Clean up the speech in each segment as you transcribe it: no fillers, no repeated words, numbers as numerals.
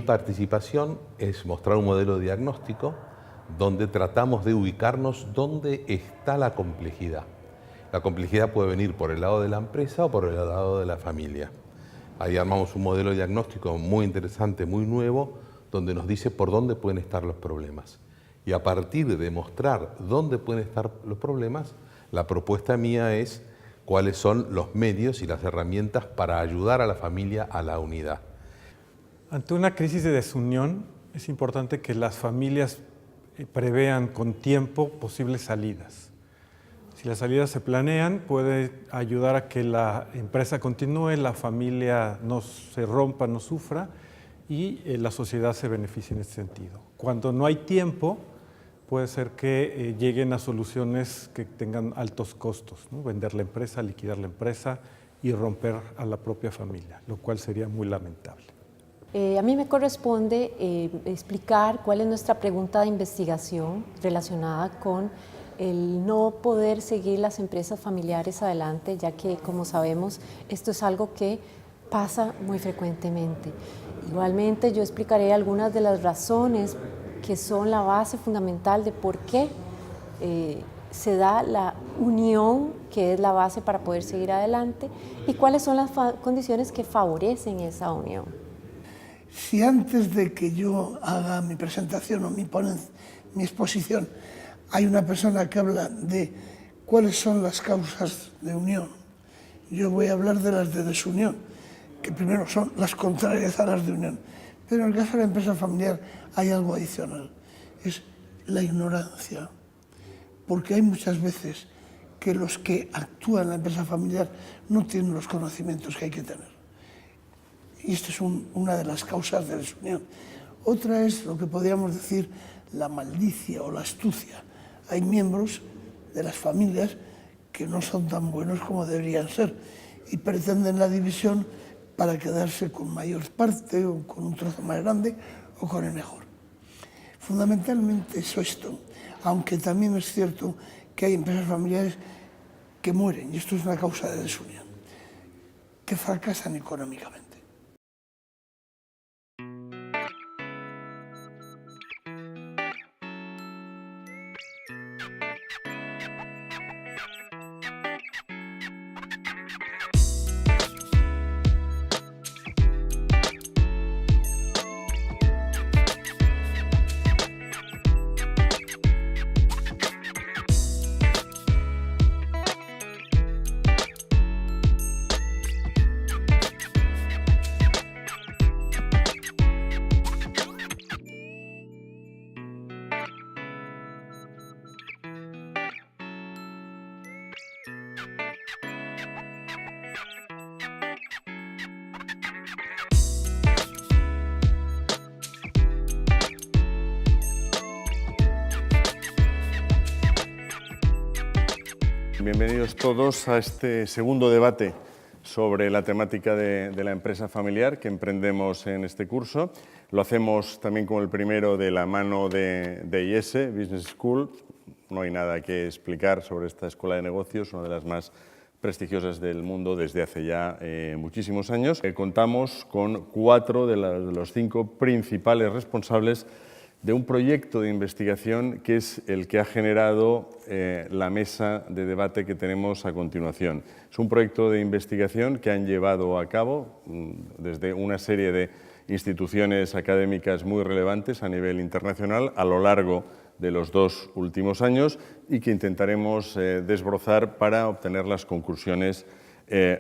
participación es mostrar un modelo diagnóstico donde tratamos de ubicarnos dónde está la complejidad. La complejidad puede venir por el lado de la empresa o por el lado de la familia. Ahí armamos un modelo diagnóstico muy interesante, muy nuevo, donde nos dice por dónde pueden estar los problemas. Y a partir de mostrar dónde pueden estar los problemas, la propuesta mía es cuáles son los medios y las herramientas para ayudar a la familia a la unidad. Ante una crisis de desunión, es importante que las familias prevean con tiempo posibles salidas. Si las salidas se planean, puede ayudar a que la empresa continúe, la familia no se rompa, no sufra y la sociedad se beneficie en ese sentido. Cuando no hay tiempo, puede ser que lleguen a soluciones que tengan altos costos, ¿no? Vender la empresa, liquidar la empresa y romper a la propia familia, lo cual sería muy lamentable. A mí me corresponde explicar cuál es nuestra pregunta de investigación relacionada con el no poder seguir las empresas familiares adelante, ya que, como sabemos, esto es algo que pasa muy frecuentemente. Igualmente, yo explicaré algunas de las razones que son la base fundamental de por qué se da la unión, que es la base para poder seguir adelante, y cuáles son las condiciones que favorecen esa unión. Si antes de que yo haga mi presentación o mi exposición, hay una persona que habla de cuáles son las causas de unión, yo voy a hablar de las de desunión, que primero son las contrarias a las de unión. Pero en el caso de la empresa familiar hay algo adicional, es la ignorancia, porque hay muchas veces que los que actúan en la empresa familiar no tienen los conocimientos que hay que tener. Y esta es una de las causas de desunión. Otra es lo que podríamos decir la maldicia o la astucia. Hay miembros de las familias que no son tan buenos como deberían ser y pretenden la división para quedarse con mayor parte o con un trozo más grande o con el mejor. Fundamentalmente es esto, aunque también es cierto que hay empresas familiares que mueren, y esto es una causa de desunión, que fracasan económicamente. Bienvenidos todos a este segundo debate sobre la temática de la empresa familiar que emprendemos en este curso. Lo hacemos también como el primero de la mano de IES, Business School. No hay nada que explicar sobre esta escuela de negocios, una de las más prestigiosas del mundo desde hace ya muchísimos años. Contamos con 4 de los 5 principales responsables de un proyecto de investigación que es el que ha generado la mesa de debate que tenemos a continuación. Es un proyecto de investigación que han llevado a cabo desde una serie de instituciones académicas muy relevantes a nivel internacional a lo largo de los 2 últimos años y que intentaremos desbrozar para obtener las conclusiones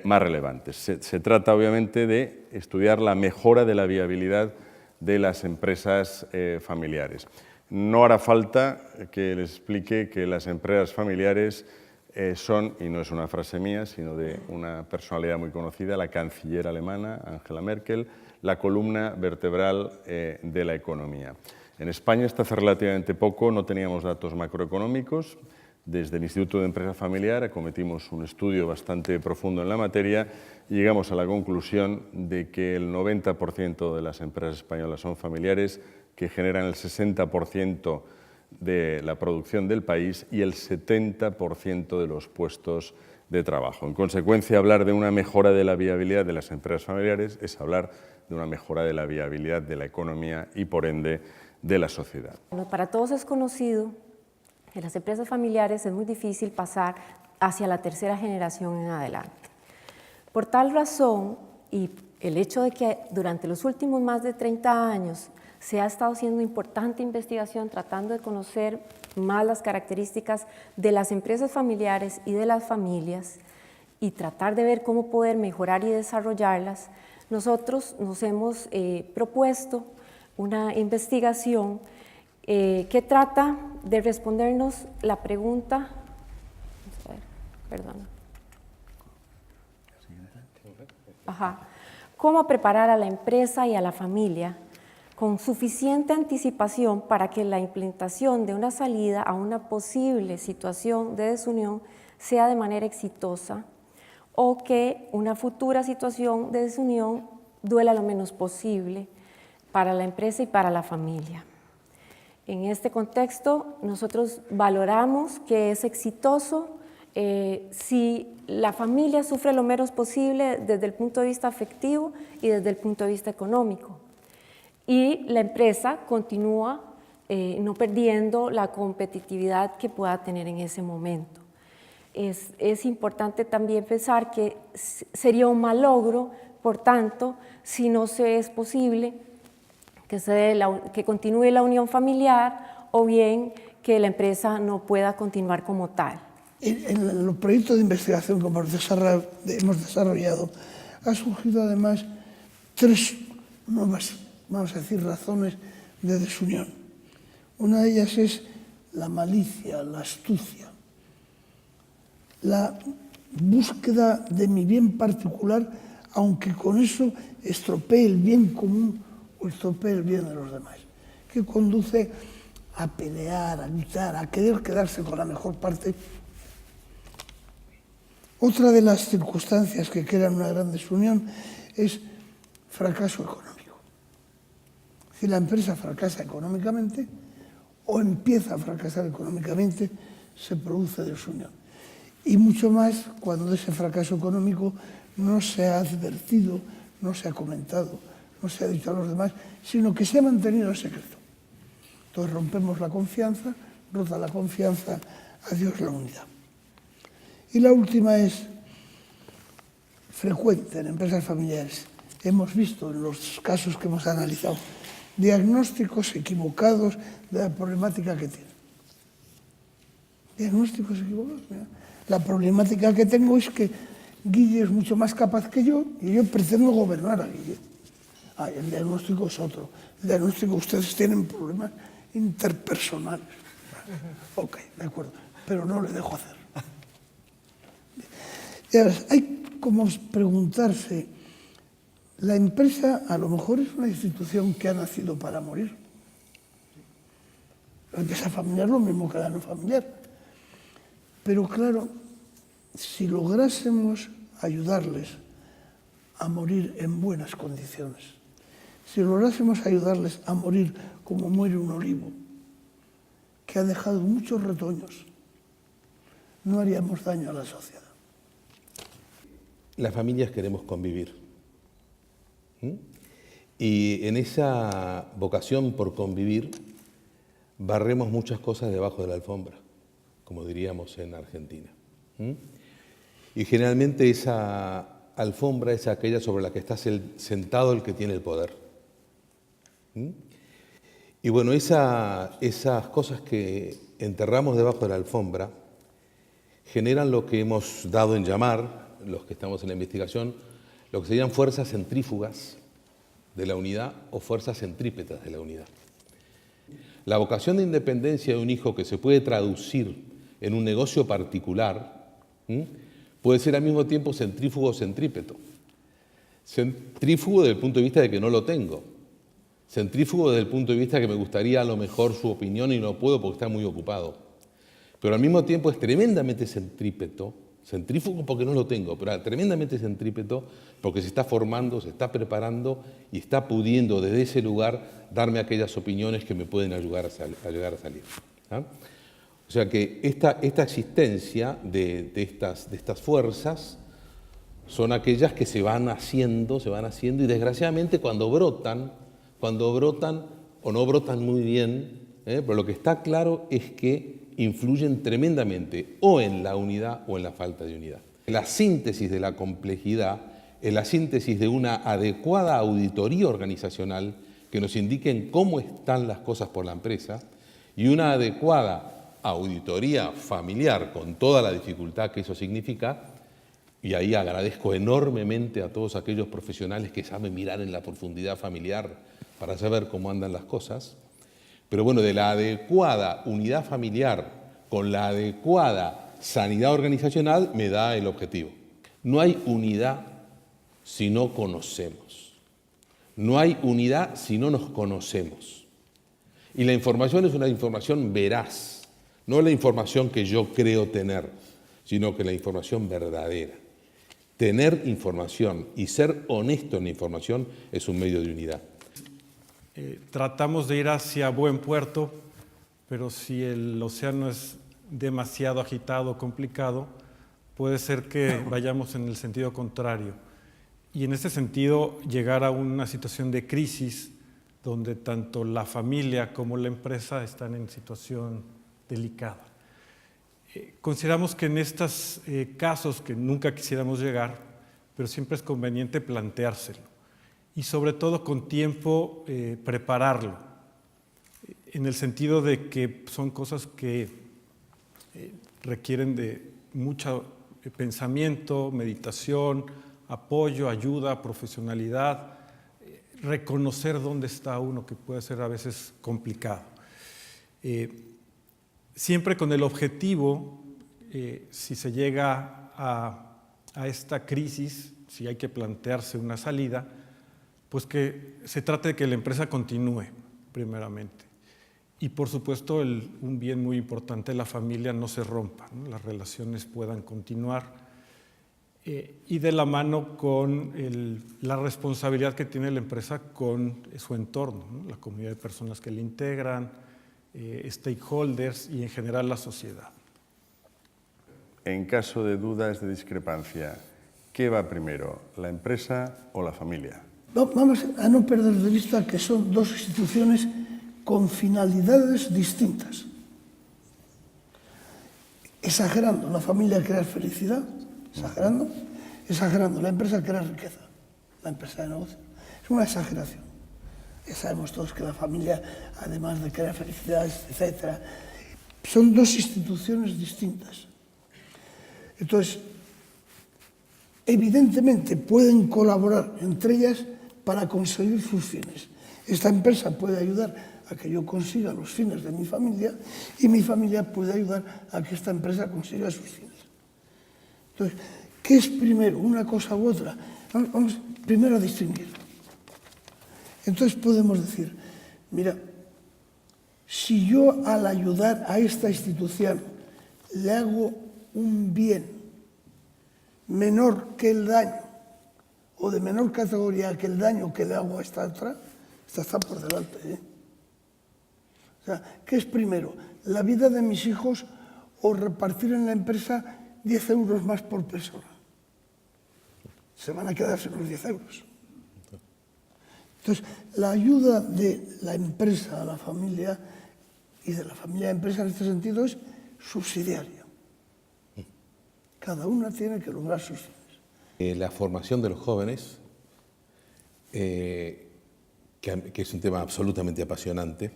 más relevantes. Se trata obviamente de estudiar la mejora de la viabilidad de las empresas familiares. No hará falta que les explique que las empresas familiares son, y no es una frase mía, sino de una personalidad muy conocida, la canciller alemana, Angela Merkel, la columna vertebral de la economía. En España, hasta hace relativamente poco, no teníamos datos macroeconómicos. Desde el Instituto de Empresa Familiar acometimos un estudio bastante profundo en la materia y llegamos a la conclusión de que el 90% de las empresas españolas son familiares, que generan el 60% de la producción del país y el 70% de los puestos de trabajo. En consecuencia, hablar de una mejora de la viabilidad de las empresas familiares es hablar de una mejora de la viabilidad de la economía y, por ende, de la sociedad. Bueno, para todos es conocido que en las empresas familiares es muy difícil pasar hacia la tercera generación en adelante. Por tal razón, y el hecho de que durante los últimos más de 30 años se ha estado haciendo importante investigación tratando de conocer más las características de las empresas familiares y de las familias y tratar de ver cómo poder mejorar y desarrollarlas, nosotros nos hemos propuesto una investigación que trata de respondernos la pregunta, vamos a ver, perdona. ¿Cómo preparar a la empresa y a la familia con suficiente anticipación para que la implementación de una salida a una posible situación de desunión sea de manera exitosa o que una futura situación de desunión duela lo menos posible para la empresa y para la familia? En este contexto, nosotros valoramos que es exitoso si la familia sufre lo menos posible desde el punto de vista afectivo y desde el punto de vista económico. Y la empresa continúa no perdiendo la competitividad que pueda tener en ese momento. Es importante también pensar que sería un mal logro, por tanto, si no se es posible que continúe la unión familiar o bien que la empresa no pueda continuar como tal. En los proyectos de investigación que hemos desarrollado ha surgido además 3 nuevas, vamos a decir, razones de desunión. Una de ellas es la malicia, la astucia, la búsqueda de mi bien particular, aunque con eso estropee el bien común o estropee el bien de los demás, que conduce a pelear, a luchar, a querer quedarse con la mejor parte. Otra de las circunstancias que crean una gran desunión es fracaso económico. Si la empresa fracasa económicamente o empieza a fracasar económicamente, se produce desunión. Y mucho más cuando ese fracaso económico no se ha advertido, no se ha comentado, no se ha dicho a los demás, sino que se ha mantenido en secreto. Entonces rompemos la confianza, rota la confianza, adiós la unidad. Y la última es frecuente en empresas familiares. Hemos visto en los casos que hemos analizado diagnósticos equivocados de la problemática que tienen. Diagnósticos equivocados. Mira. La problemática que tengo es que Guille es mucho más capaz que yo y yo pretendo gobernar a Guille. El diagnóstico es otro. El diagnóstico, ustedes tienen problemas interpersonales. Ok, de acuerdo, pero no le dejo hacer. Y ahora, hay como preguntarse, la empresa a lo mejor es una institución que ha nacido para morir. La empresa familiar es lo mismo que la no familiar. Pero claro, si lográsemos ayudarles a morir en buenas condiciones, si lográsemos ayudarles a morir como muere un olivo, que ha dejado muchos retoños, no haríamos daño a la sociedad. Las familias queremos convivir. Y en esa vocación por convivir, barremos muchas cosas debajo de la alfombra, como diríamos en Argentina. Y generalmente esa alfombra es aquella sobre la que está sentado el que tiene el poder. Y bueno, esas cosas que enterramos debajo de la alfombra generan lo que hemos dado en llamar, los que estamos en la investigación, lo que serían fuerzas centrífugas de la unidad o fuerzas centrípetas de la unidad. La vocación de independencia de un hijo que se puede traducir en un negocio particular puede ser al mismo tiempo centrífugo o centrípeto. Centrífugo desde el punto de vista de que no lo tengo. Centrífugo desde el punto de vista de que me gustaría a lo mejor su opinión y no puedo porque está muy ocupado. Pero al mismo tiempo es tremendamente centrípeto, centrífugo porque no lo tengo, pero tremendamente centrípeto porque se está formando, se está preparando y está pudiendo desde ese lugar darme aquellas opiniones que me pueden ayudar a llegar a salir. O sea que esta existencia de estas fuerzas son aquellas que se van haciendo y desgraciadamente cuando brotan o no brotan muy bien, pero lo que está claro es que influyen tremendamente o en la unidad o en la falta de unidad. La síntesis de la complejidad es la síntesis de una adecuada auditoría organizacional que nos indique cómo están las cosas por la empresa y una adecuada auditoría familiar con toda la dificultad que eso significa. Y ahí agradezco enormemente a todos aquellos profesionales que saben mirar en la profundidad familiar para saber cómo andan las cosas. Pero bueno, de la adecuada unidad familiar con la adecuada sanidad organizacional me da el objetivo. No hay unidad si no conocemos. No hay unidad si no nos conocemos. Y la información es una información veraz, no la información que yo creo tener, sino que la información verdadera. Tener información y ser honesto en la información es un medio de unidad. Tratamos de ir hacia buen puerto, pero si el océano es demasiado agitado o complicado, puede ser que vayamos en el sentido contrario. Y en ese sentido, llegar a una situación de crisis donde tanto la familia como la empresa están en situación delicada. Consideramos que en estos casos que nunca quisiéramos llegar, pero siempre es conveniente planteárselo y sobre todo con tiempo prepararlo, en el sentido de que son cosas que requieren de mucho pensamiento, meditación, apoyo, ayuda, profesionalidad, reconocer dónde está uno, que puede ser a veces complicado. Siempre con el objetivo, si se llega a esta crisis, si hay que plantearse una salida, pues que se trate de que la empresa continúe, primeramente. Y por supuesto, un bien muy importante, la familia no se rompa, ¿no? Las relaciones puedan continuar. Y de la mano con la responsabilidad que tiene la empresa con su entorno, ¿no? La comunidad de personas que le integran, stakeholders y en general la sociedad. En caso de dudas, de discrepancia, ¿qué va primero, la empresa o la familia? Vamos a no perder de vista que son dos instituciones con finalidades distintas. Exagerando, la familia crea felicidad, exagerando, la empresa crea riqueza, la empresa de negocio. Es una exageración. Ya sabemos todos que la familia, además de crear felicidad, etc., son dos instituciones distintas. Entonces, evidentemente pueden colaborar entre ellas para conseguir sus fines. Esta empresa puede ayudar a que yo consiga los fines de mi familia y mi familia puede ayudar a que esta empresa consiga sus fines. Entonces, ¿qué es primero, una cosa u otra? Vamos primero a distinguir. Entonces podemos decir, mira, si yo al ayudar a esta institución le hago un bien menor que el daño o de menor categoría que el daño que le hago a esta otra, esta está por delante, ¿eh? O sea, ¿qué es primero? ¿La vida de mis hijos o repartir en la empresa 10 euros más por persona? Se van a quedar sin los 10 euros. Entonces, la ayuda de la empresa a la familia y de la familia a la empresa en este sentido es subsidiaria. Cada una tiene que lograr sus fines. La formación de los jóvenes, que es un tema absolutamente apasionante,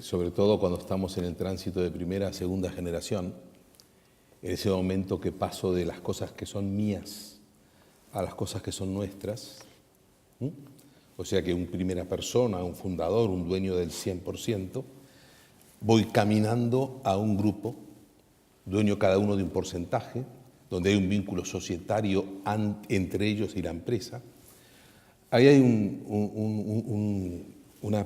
sobre todo cuando estamos en el tránsito de primera a segunda generación, en ese momento que paso de las cosas que son mías a las cosas que son nuestras. O sea que un primera persona, un fundador, un dueño del 100%, voy caminando a un grupo, dueño cada uno de un porcentaje, donde hay un vínculo societario entre ellos y la empresa. Ahí hay una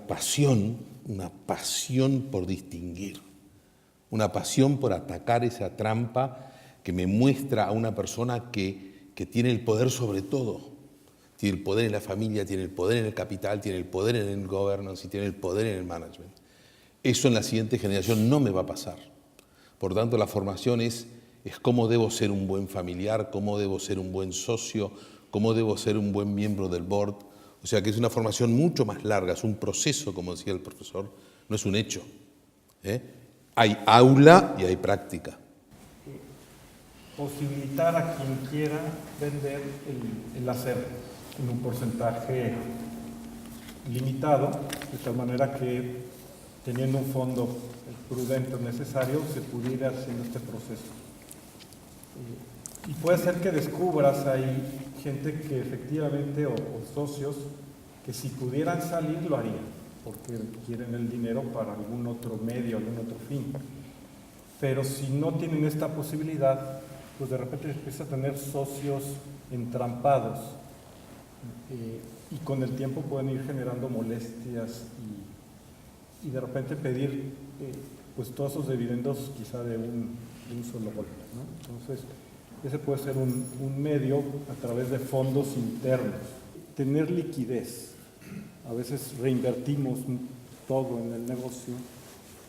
pasión por distinguir, una pasión por atacar esa trampa que me muestra a una persona que tiene el poder sobre todo. Tiene el poder en la familia, tiene el poder en el capital, tiene el poder en el governance y tiene el poder en el management. Eso en la siguiente generación no me va a pasar. Por tanto, la formación es es cómo debo ser un buen familiar, cómo debo ser un buen socio, cómo debo ser un buen miembro del board. O sea que es una formación mucho más larga, es un proceso, como decía el profesor, no es un hecho. Hay aula y hay práctica. Posibilitar a quien quiera vender el hacer en un porcentaje limitado, de tal manera que teniendo un fondo prudente o necesario se pudiera ir haciendo este proceso. Y puede ser que descubras hay gente que efectivamente o socios que si pudieran salir lo harían, porque quieren el dinero para algún otro medio, algún otro fin. Pero si no tienen esta posibilidad, pues de repente empieza a tener socios entrampados y con el tiempo pueden ir generando molestias y de repente pedir pues todos esos dividendos quizá de un solo golpe, ¿no? Entonces, ese puede ser un medio a través de fondos internos. Tener liquidez. A veces reinvertimos todo en el negocio,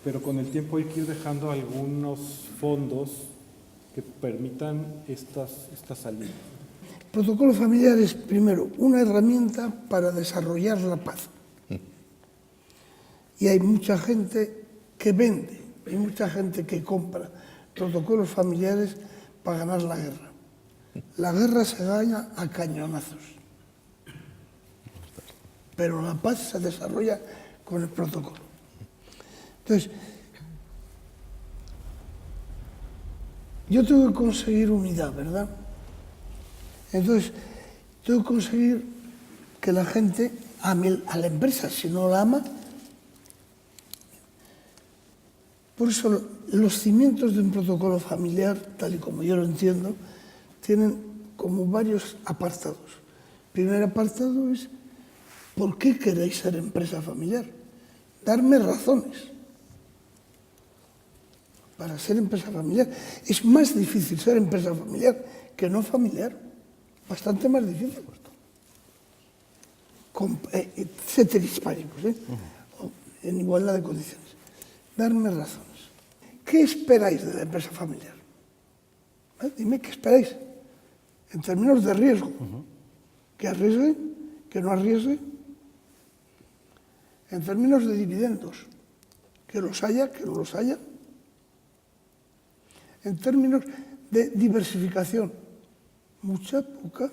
pero con el tiempo hay que ir dejando algunos fondos que permitan estas salidas. El protocolo familiar es, primero, una herramienta para desarrollar la paz. Y hay mucha gente que vende, hay mucha gente que compra protocolos familiares para ganar la guerra. La guerra se gana a cañonazos, pero la paz se desarrolla con el protocolo. Entonces, yo tengo que conseguir unidad, ¿verdad? Entonces, tengo que conseguir que la gente ame a la empresa, si no la ama. Por eso los cimientos de un protocolo familiar, tal y como yo lo entiendo, tienen como varios apartados. El primer apartado es ¿por qué queréis ser empresa familiar? Darme razones para ser empresa familiar. Es más difícil ser empresa familiar que no familiar. Bastante más difícil. Ceteris paribus, en igualdad de condiciones. Darme razones. ¿Qué esperáis de la empresa familiar? Dime qué esperáis. En términos de riesgo. ¿Que arriesgue? ¿Que no arriesgue? En términos de dividendos. ¿Que los haya? ¿Que no los haya? En términos de diversificación. Mucha, poca.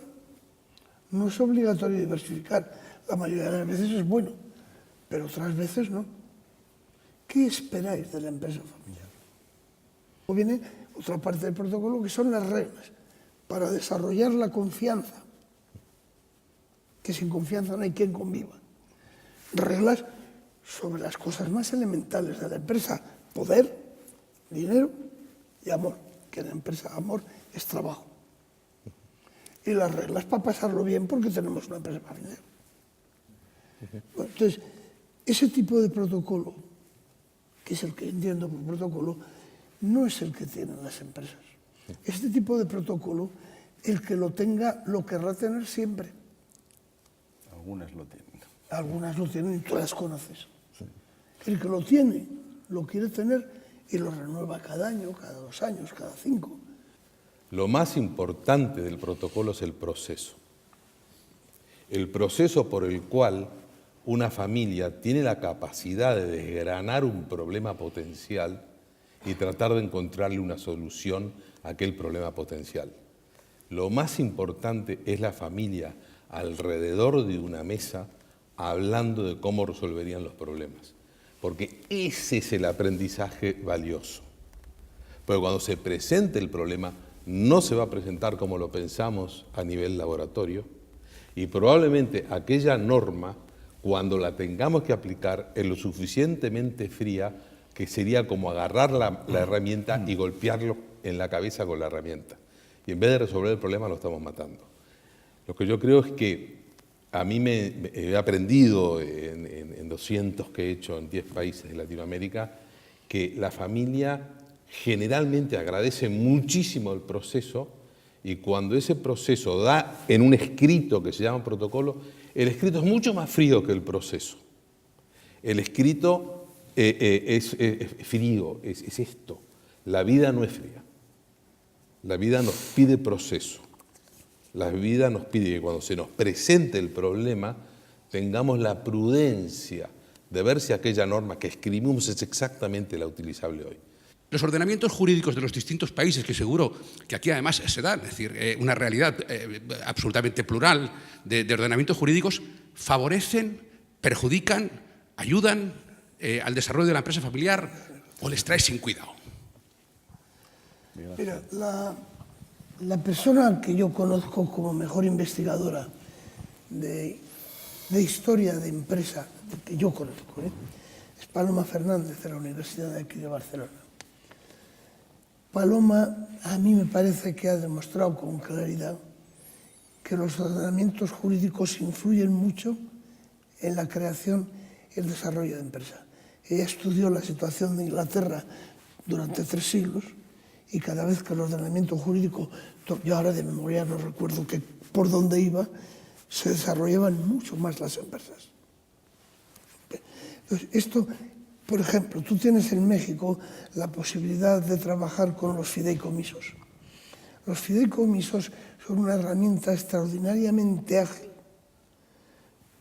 No es obligatorio diversificar. La mayoría de las veces es bueno, pero otras veces no. ¿Qué esperáis de la empresa familiar? O viene otra parte del protocolo que son las reglas para desarrollar la confianza, que sin confianza no hay quien conviva. Reglas sobre las cosas más elementales de la empresa: poder, dinero y amor, que en la empresa amor es trabajo. Y las reglas para pasarlo bien porque tenemos una empresa familiar. Bueno, entonces, ese tipo de protocolo, que es el que entiendo por protocolo, no es el que tienen las empresas. Este tipo de protocolo, el que lo tenga, lo querrá tener siempre. Algunas lo tienen. Algunas lo tienen y tú las conoces. Sí. El que lo tiene, lo quiere tener y lo renueva cada año, cada 2 años, cada 5. Lo más importante del protocolo es el proceso. El proceso por el cual una familia tiene la capacidad de desgranar un problema potencial y tratar de encontrarle una solución a aquel problema potencial. Lo más importante es la familia alrededor de una mesa hablando de cómo resolverían los problemas, porque ese es el aprendizaje valioso. Pero cuando se presente el problema, no se va a presentar como lo pensamos a nivel laboratorio y probablemente aquella norma, cuando la tengamos que aplicar, es lo suficientemente fría que sería como agarrar la herramienta y golpearlo en la cabeza con la herramienta. Y en vez de resolver el problema, lo estamos matando. Lo que yo creo es que a mí me he aprendido en 200 que he hecho en 10 países de Latinoamérica, que la familia generalmente agradece muchísimo el proceso y cuando ese proceso da en un escrito que se llama protocolo, el escrito es mucho más frío que el proceso. El escrito es frío, es esto. La vida no es fría. La vida nos pide proceso. La vida nos pide que cuando se nos presente el problema tengamos la prudencia de ver si aquella norma que escribimos es exactamente la utilizable hoy. Los ordenamientos jurídicos de los distintos países, que seguro que aquí además se dan, es decir, una realidad absolutamente plural de ordenamientos jurídicos, favorecen, perjudican, ayudan al desarrollo de la empresa familiar o les trae sin cuidado. Mira, la persona que yo conozco como mejor investigadora de historia de empresa que yo conozco es Paloma Fernández, de la Universidad de aquí de Barcelona. Paloma, a mí me parece que ha demostrado con claridad que los ordenamientos jurídicos influyen mucho en la creación y el desarrollo de empresas. Ella estudió la situación de Inglaterra durante 3 siglos y cada vez que el ordenamiento jurídico, yo ahora de memoria no recuerdo por dónde iba, se desarrollaban mucho más las empresas. Entonces, esto, por ejemplo, tú tienes en México la posibilidad de trabajar con los fideicomisos. Los fideicomisos son una herramienta extraordinariamente ágil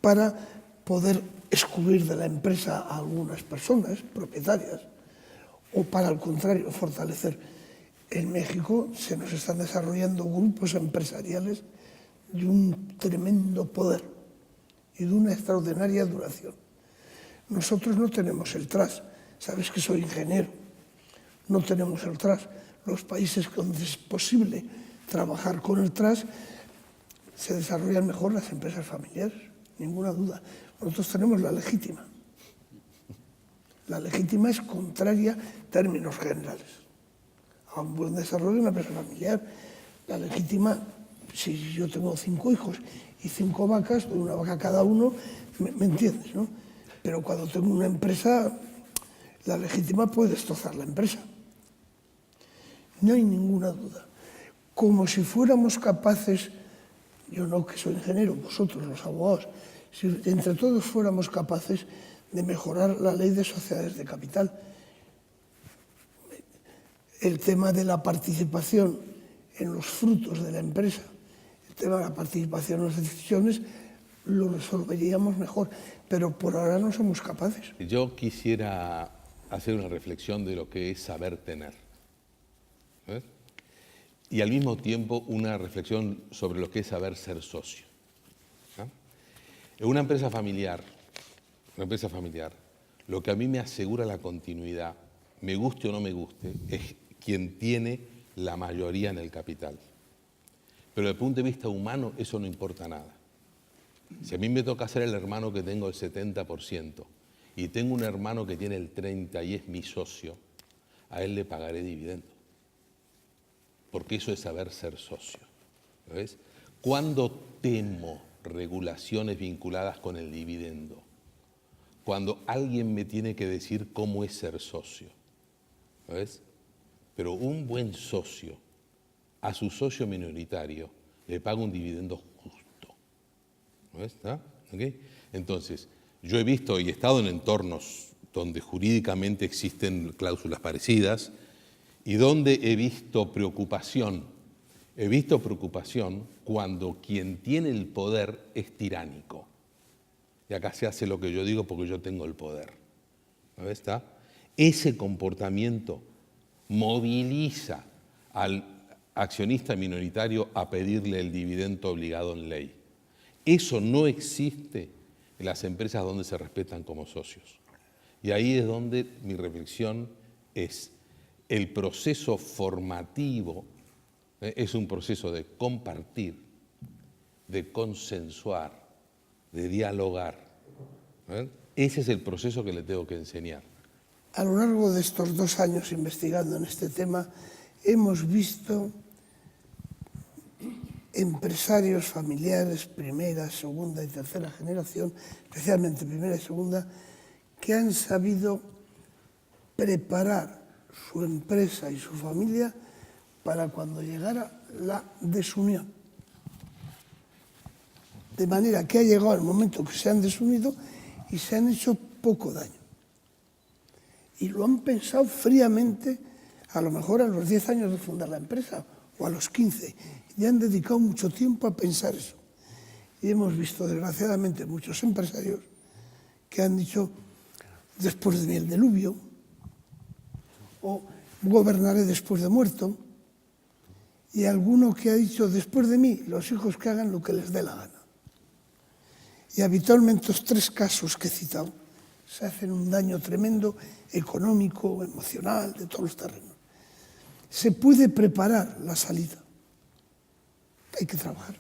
para poder excluir de la empresa a algunas personas propietarias o para, al contrario, fortalecer. En México se nos están desarrollando grupos empresariales de un tremendo poder y de una extraordinaria duración. Nosotros no tenemos el TRAS, sabes que soy ingeniero, no tenemos el TRAS. Los países donde es posible trabajar con el TRAS se desarrollan mejor las empresas familiares, ninguna duda. Nosotros tenemos la legítima. La legítima es contraria en términos generales a un buen desarrollo de una empresa familiar. La legítima, si yo tengo 5 hijos y 5 vacas, doy una vaca a cada uno, ¿me entiendes, no? Pero cuando tengo una empresa, la legítima puede destrozar la empresa. No hay ninguna duda. Como si fuéramos capaces, yo no que soy ingeniero, vosotros los abogados, si entre todos fuéramos capaces de mejorar la ley de sociedades de capital. El tema de la participación en los frutos de la empresa, el tema de la participación en las decisiones, lo resolveríamos mejor, pero por ahora no somos capaces. Yo quisiera hacer una reflexión de lo que es saber tener. ¿Ves? Y al mismo tiempo una reflexión sobre lo que es saber ser socio. ¿No? En una empresa familiar, lo que a mí me asegura la continuidad, me guste o no me guste, es quien tiene la mayoría en el capital. Pero desde el punto de vista humano eso no importa nada. Si a mí me toca ser el hermano que tengo el 70% y tengo un hermano que tiene el 30% y es mi socio, a él le pagaré dividendo. Porque eso es saber ser socio. ¿Ves? ¿Cuándo temo regulaciones vinculadas con el dividendo? Cuando alguien me tiene que decir cómo es ser socio. ¿Ves? Pero un buen socio a su socio minoritario le paga un dividendo justo. ¿Ves? ¿Ah? ¿Okay? Entonces, yo he visto y he estado en entornos donde jurídicamente existen cláusulas parecidas y donde he visto preocupación. He visto preocupación cuando quien tiene el poder es tiránico. Y acá se hace lo que yo digo porque yo tengo el poder. ¿No está? Ese comportamiento moviliza al accionista minoritario a pedirle el dividendo obligado en ley. Eso no existe en las empresas donde se respetan como socios. Y ahí es donde mi reflexión es el proceso formativo, es un proceso de compartir, de consensuar, de dialogar. Ese es el proceso que le tengo que enseñar. A lo largo de estos 2 años investigando en este tema, hemos visto empresarios familiares, primera, segunda y tercera generación, especialmente primera y segunda, que han sabido preparar su empresa y su familia para cuando llegara la desunión. De manera que ha llegado el momento que se han desunido y se han hecho poco daño. Y lo han pensado fríamente, a lo mejor a los 10 años de fundar la empresa, o a los 15, y han dedicado mucho tiempo a pensar eso. Y hemos visto, desgraciadamente, muchos empresarios que han dicho, después de mí el diluvio, o gobernaré después de muerto, y alguno que ha dicho, después de mí, los hijos que hagan lo que les dé la gana. Y habitualmente estos 3 casos que he citado se hacen un daño tremendo, económico, emocional, de todos los terrenos. Se puede preparar la salida. Hay que trabajar.